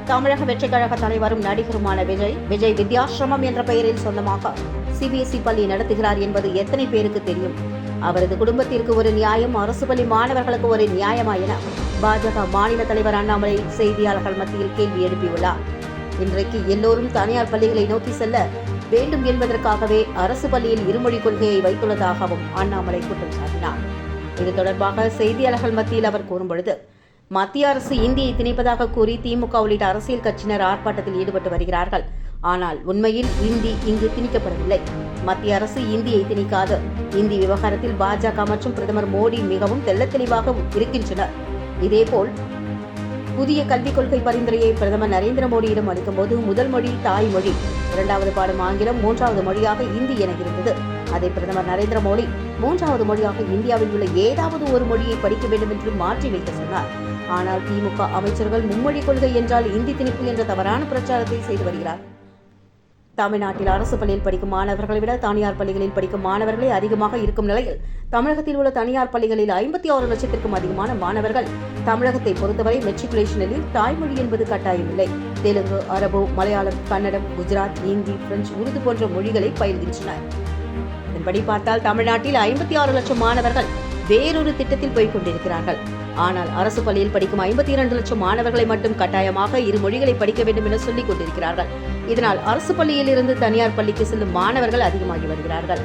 தமிழக வெற்றிக் கழக தலைவரும் நடிகருமான விஜய் வித்யாசிரமம் என்ற பெயரில் சொந்தமாக சிபிஎஸ்இ பள்ளி நடத்துகிறார் என்பது எத்தனை பேருக்கு தெரியும்? அவரது குடும்பத்திற்கு ஒரு நியாயம், அரசு பள்ளி மாணவர்களுக்கு ஒரு நியாயமா என பாஜக மாநில தலைவர் அண்ணாமலை செய்தியாளர்கள் மத்தியில் கேள்வி எழுப்பியுள்ளார். இன்றைக்கு எல்லோரும் தனியார் பள்ளிகளை நோக்கி செல்ல வேண்டும் என்பதற்காகவே அரசு பள்ளியில் இருமொழி கொள்கையை வைத்துள்ளதாகவும் அண்ணாமலை குற்றம் சாட்டினார். இது தொடர்பாக செய்தியாளர்கள் மத்தியில் அவர் கூறும்பொழுது, மத்திய அரசு இந்தியை திணிப்பதாக கூறி திமுக உள்ளிட்ட அரசியல் கட்சியினர் ஆர்ப்பாட்டத்தில் ஈடுபட்டு வருகிறார்கள். ஆனால் உண்மையில் இந்தி இங்கு திணிக்கப்படவில்லை. மத்திய அரசு இந்தியை திணிக்காது. இந்தி விவகாரத்தில் பாஜக மற்றும் பிரதமர் மோடி மிகவும் தெள்ளத்தெளிவாக இருக்கின்றனர். இதேபோல் புதிய கல்விக் கொள்கை பரிந்துரையை பிரதமர் நரேந்திர மோடியிடம் அளிக்கும்போது முதல் மொழி தாய்மொழி, இரண்டாவது பாடம் ஆங்கிலம், மூன்றாவது மொழியாக இந்தி என இருந்தது. அதை பிரதமர் நரேந்திர மோடி மூன்றாவது மொழியாக இந்தியாவில் உள்ள ஏதாவது ஒரு மொழியை படிக்க வேண்டும் என்று மாற்றி வைக்க சொன்னார். ஆனால் திமுக அமைச்சர்கள் மும்மொழி கொள்கை என்றால் இந்தி திணிப்பு என்ற தவறான பிரச்சாரத்தை செய்து வருகிறார். தமிழ்நாட்டில் அரசு பள்ளியில் படிக்கும் மாணவர்களை விட தனியார் பள்ளிகளில் படிக்கும் மாணவர்களே அதிகமாக இருக்கும் நிலையில் தமிழகத்தில் உள்ள தனியார் பள்ளிகளில் 56 லட்சத்திற்கும் அதிகமான மாணவர்கள் தமிழகத்தை பொறுத்தவரை மெட்ரிகுலேஷனில் தாய்மொழி என்பது கட்டாயமில்லை. தெலுங்கு, அரபு, மலையாளம், கன்னடம், குஜராத், இந்தி, பிரெஞ்சு, உருது போன்ற மொழிகளை பயில்கின்றனர். இதன்படி பார்த்தால் தமிழ்நாட்டில் 56 லட்சம் மாணவர்கள் வேறொரு திட்டத்தில் போய்க் கொண்டிருக்கிறார்கள். ஆனால் அரசு பள்ளியில் படிக்கும் 52 லட்சம் மாணவர்களை மட்டும் கட்டாயமாக இரு மொழிகளை படிக்க வேண்டும் என சொல்லிக் கொண்டிருக்கிறார்கள். இதனால் அரசு பள்ளியில் இருந்து தனியார் பள்ளிக்கு செல்லும் மாணவர்கள் அதிகமாகி வருகிறார்கள்.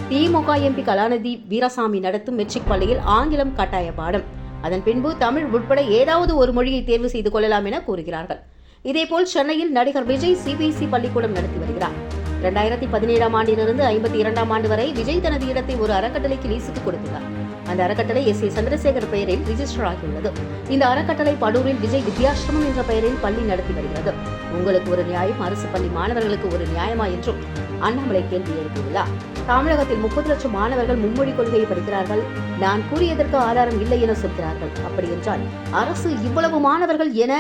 திமுக எம்பி கலாநிதி வீராசாமி நடத்தும் மெட்ரிக் பள்ளியில் ஆங்கிலம் கட்டாய பாடம், அதன் பின்பு தமிழ் உட்பட ஏதாவது ஒரு மொழியை தேர்வு செய்து கொள்ளலாம் என கூறுகிறார்கள். இதேபோல் சென்னையில் நடிகர் விஜய் சிபிஎஸ்இ பள்ளிக்கூடம் நடத்தி வருகிறார். 2017ஆம் ஆண்டிலிருந்து 52ஆம் ஆண்டு வரை விஜய் தனது இடத்தை ஒரு அறக்கட்டளைக்கு லீஸுக்கு கொடுத்துள்ளார். அந்த அறக்கட்டளை எஸ்.ஏ. சந்திரசேகர் பெயரில் ரிஜிஸ்டர் ஆகியுள்ளது. இந்த அறக்கட்டளை படூரில் விஜய் வித்யாசிரமம் என்ற பெயரில் பள்ளி நடத்தி வருகிறது. உங்களுக்கு ஒரு நியாயம், அரசு பள்ளி மாணவர்களுக்கு ஒரு நியாயமா என்றும் அண்ணாமலை கேள்வி எழுப்பியுள்ளார். தமிழகத்தில் 30 லட்சம் மாணவர்கள் மும்மொழி கொள்கையை படிக்கிறார்கள். நான் கூறியதற்கு ஆதாரம் இல்லை என சொல்கிறார்கள். அப்படி என்றால் அரசு இவ்வளவு மாணவர்கள் என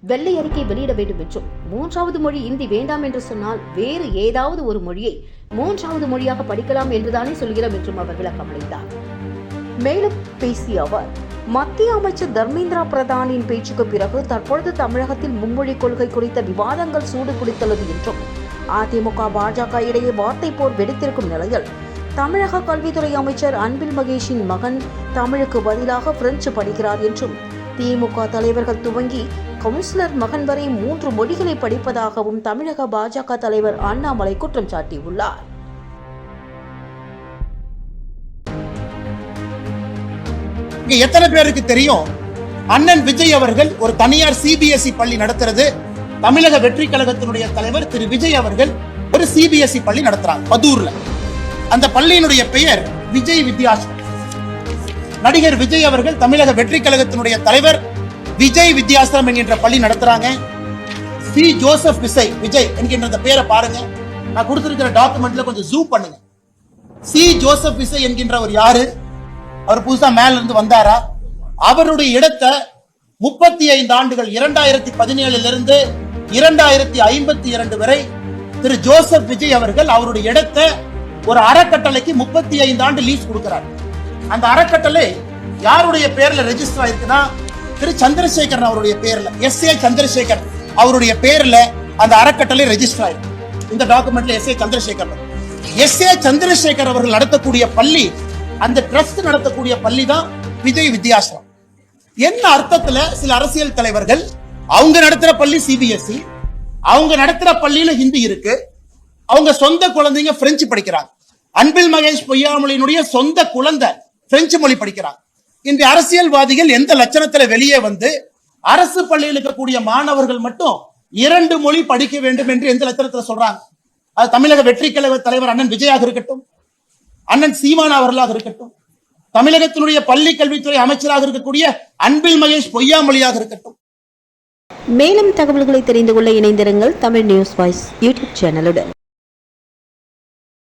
வெள்ளை அறிக்கை வெளியிட வேண்டும் என்றும், மூன்றாவது மொழி இந்தி வேண்டாம் என்று சொன்னால் வேறு ஏதாவது ஒரு மொழியை மூன்றாவது மொழியாக படிக்கலாம் என்றுதானே சொல்கிறோம் என்றும் அவர் விளக்கம் அளித்தார். மேலும் பேசிய அவர், மத்திய அமைச்சர் தர்மேந்திர பிரதானின் பேச்சுக்கு பிறகு தற்பொழுது தமிழகத்தில் மும்மொழி கொள்கை குறித்த விவாதங்கள் சூடு குடித்துள்ளது என்றும், அதிமுக பாஜக இடையே வார்த்தை போர் வெடித்திருக்கும் நிலையில் தமிழக கல்வித்துறை அமைச்சர் அன்பில் மகேஷின் மகன் தமிழுக்கு பதிலாக பிரெஞ்சு படிக்கிறார் என்றும், திமுக தலைவர்கள் துவங்கி கவுன்சிலர் மகன் வரை 3 மொழிகளை படிப்பதாகவும் தமிழக பாஜக தலைவர் அண்ணாமலை குற்றம் சாட்டியுள்ளார். எத்தனை பேருக்கு தெரியும், அண்ணன் விஜய் அவர்கள் ஒரு தனியார் சிபிஎஸ்இ பள்ளி நடத்துறது. தமிழக வெற்றி கழகத்தினுடைய தலைவர் திரு விஜய் அவர்கள் ஒரு சிபிஎஸ்இ பள்ளி நடத்துறாங்க பதூர்ல. அந்த பள்ளியினுடைய பெயர் விஜய் வித்யாசிரமம். நடிகர் விஜய் அவர்கள் தமிழக வெற்றி கழகத்தினுடைய தலைவர் விஜய் வித்யாசிரமம் என்கின்ற பள்ளி நடத்துறாங்க. சி ஜோசப் விஜய் என்கின்ற பெயரை பாருங்க. நான் கொடுத்திருக்கிற டாக்குமெண்ட்ல கொஞ்சம் ஜூம் பண்ணுங்க. சி ஜோசப் விஜய் என்கின்ற ஒரு யாரு? அவர் புதுசா மேல இருந்து வந்தாரா? அவருடைய இடத்தை 35 ஆண்டுகள் 2017 இருந்து 2052 வரை திரு ஜோசப் விஜய் அவர்கள் அவருடைய இடத்தை ஒரு அறக்கட்டளைக்கு 35 ஆண்டு லீஸ் கொடுக்கிறார். அந்த அறக்கட்டளை யாருடைய பேர்ல ரெஜிஸ்டர் ஆயிருக்குன்னா திரு சந்திரசேகர் அவருடைய பேர்ல, எஸ்.ஏ. சந்திரசேகர் அவருடைய பேர்ல அந்த அறக்கட்டளை ரெஜிஸ்டர் ஆயிருக்கு. இந்த டாக்குமெண்ட்ல எஸ்.ஏ. சந்திரசேகர் அவர்கள் நடத்தக்கூடிய பள்ளி, அந்த ட்ரஸ்ட் நடத்தக்கூடிய பள்ளி தான் விஜய் வித்யாசிரமம். என்ன அர்த்தத்துல சில அரசியல் தலைவர்கள் அவங்க நடத்துற பள்ளி சிபிஎஸ்இ, அவங்க நடத்துற பள்ளியில ஹிந்தி இருக்கு, அவங்க சொந்த குழந்தைங்க பிரெஞ்சு படிக்கிறாங்க. அன்பில் மகேஷ் பொய்யாமொழியினுடைய சொந்த குழந்தை பிரெஞ்சு மொழி படிக்கிறாங்க. இந்த அரசியல்வாதிகள் எந்த லட்சணத்துல வெளியே வந்து அரசு பள்ளியில் இருக்கக்கூடிய மாணவர்கள் மட்டும் 2 மொழி படிக்க வேண்டும் என்று எந்த லட்சணத்துல சொல்றாங்க? அது தமிழக வெற்றி கழக தலைவர் அண்ணன் விஜயாக இருக்கட்டும், அண்ணன் சீமான் அவர்களாக இருக்கட்டும், தமிழகத்தினுடைய பள்ளி கல்வித்துறை அமைச்சராக இருக்கக்கூடிய அன்பில் மகேஷ் பொய்யாமொழியாக இருக்கட்டும். மேலும் தகவல்களை தெரிந்து கொள்ள இணைந்திருங்கள் தமிழ் நியூஸ் வாய்ஸ் யூடியூப் சேனலுடன்.